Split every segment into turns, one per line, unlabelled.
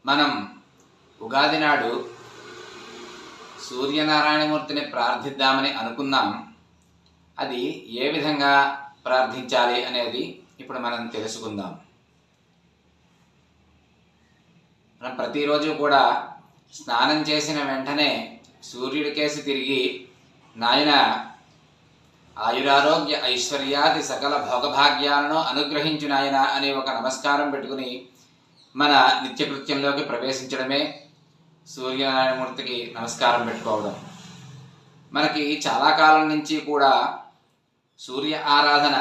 మనం ఉగాది నాడు సూర్యనారాయణమూర్తిని ప్రార్థిద్దామని అనుకున్నాం. అది ఏ విధంగా ప్రార్థించాలి అనేది ఇప్పుడు మనం తెలుసుకుందాం. మనం ప్రతిరోజు కూడా స్నానం చేసిన వెంటనే సూర్యుడికేసి తిరిగి, నాయన ఆయురారోగ్య ఐశ్వర్యాది సకల భోగభాగ్యాలను అనుగ్రహించు నాయన అనే ఒక నమస్కారం పెట్టుకుని మన నిత్యకృత్యంలోకి ప్రవేశించడమే సూర్యనారాయణమూర్తికి నమస్కారం పెట్టుకోవడం. మనకి చాలా కాలం నుంచి కూడా సూర్య ఆరాధన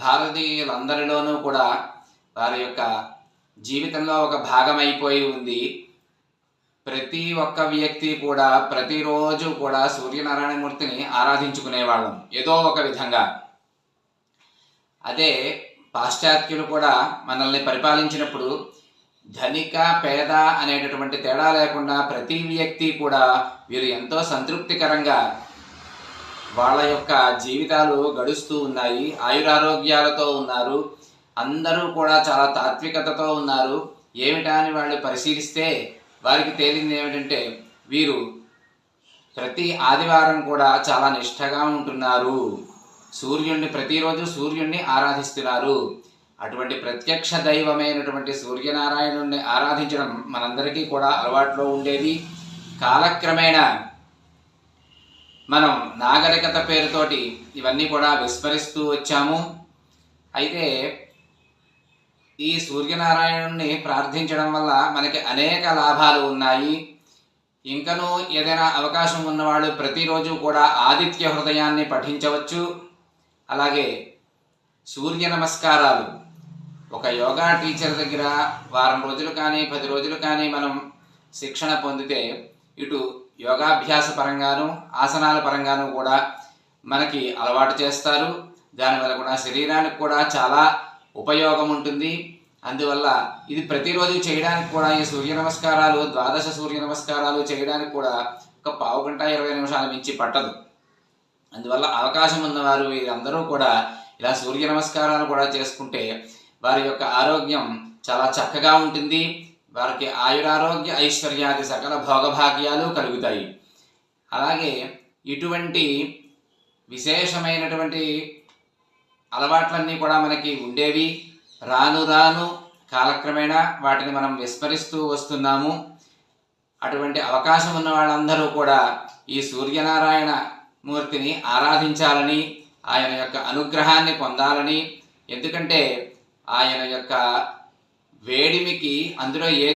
భారతీయులందరిలోనూ కూడా వారి యొక్క జీవితంలో ఒక భాగమైపోయి ఉంది. ప్రతి ఒక్క వ్యక్తి కూడా ప్రతిరోజు కూడా సూర్యనారాయణమూర్తిని ఆరాధించుకునేవాళ్ళం ఏదో ఒక విధంగా. అదే పాశ్చాత్యులు కూడా మనల్ని పరిపాలించినప్పుడు ధనిక పేద అనేటటువంటి తేడా లేకుండా ప్రతి వ్యక్తి కూడా వీరు ఎంతో సంతృప్తికరంగా వాళ్ళ యొక్క జీవితాలు గడుస్తూ ఉన్నాయి, ఆయురారోగ్యాలతో ఉన్నారు, అందరూ కూడా చాలా తాత్వికతతో ఉన్నారు. ఏమిటా అని వాళ్ళు పరిశీలిస్తే వారికి తేలింది ఏమిటంటే వీరు ప్రతి ఆదివారం కూడా చాలా నిష్ఠగా ఉంటున్నారు, ప్రతిరోజు సూర్యుడిని ఆరాధిస్తున్నారు. అటువంటి ప్రత్యక్ష దైవమైనటువంటి సూర్యనారాయణుడిని ఆరాధించడం మనందరికీ కూడా అలవాట్లో ఉండేది. కాలక్రమేణా మనం నాగరికత పేరుతోటి ఇవన్నీ కూడా విస్మరిస్తూ వచ్చాము. అయితే ఈ సూర్యనారాయణుడిని ప్రార్థించడం వల్ల మనకి అనేక లాభాలు ఉన్నాయి. ఇంకనూ ఏదైనా అవకాశం ఉన్నవాళ్ళు ప్రతిరోజు కూడా ఆదిత్య హృదయాన్ని పఠించవచ్చు. అలాగే సూర్య నమస్కారాలు ఒక యోగా టీచర్ దగ్గర వారం రోజులు కానీ 10 రోజులు కానీ మనం శిక్షణ పొందితే ఇటు యోగాభ్యాస పరంగాను ఆసనాల పరంగాను కూడా మనకి అలవాటు చేస్తారు. దానివల్ల కూడా శరీరానికి కూడా చాలా ఉపయోగం ఉంటుంది. అందువల్ల ఇది ప్రతిరోజు చేయడానికి కూడా ఈ సూర్య నమస్కారాలు 12 సూర్య నమస్కారాలు చేయడానికి కూడా ఒక పావు గంట 20 నిమిషాల మించి పట్టదు. అందువల్ల అవకాశం ఉన్నవారు వీరందరూ కూడా ఇలా సూర్య నమస్కారాలు కూడా చేసుకుంటే వారి యొక్క ఆరోగ్యం చాలా చక్కగా ఉంటుంది. వారికి ఆయురారోగ్య ఐశ్వర్యాది సకల భోగభాగ్యాలు కలుగుతాయి. అలాగే ఇటువంటి విశేషమైనటువంటి అలవాట్లన్నీ కూడా మనకి ఉండేవి. రాను రాను కాలక్రమేణా వాటిని మనం విస్మరిస్తూ వస్తున్నాము. అటువంటి అవకాశం ఉన్న వాళ్ళందరూ కూడా ఈ సూర్యనారాయణ మూర్తిని ఆరాధించాలని, ఆయన యొక్క అనుగ్రహాన్ని పొందాలని. ఎందుకంటే ఆయన యొక్క వేడిమికి అందులో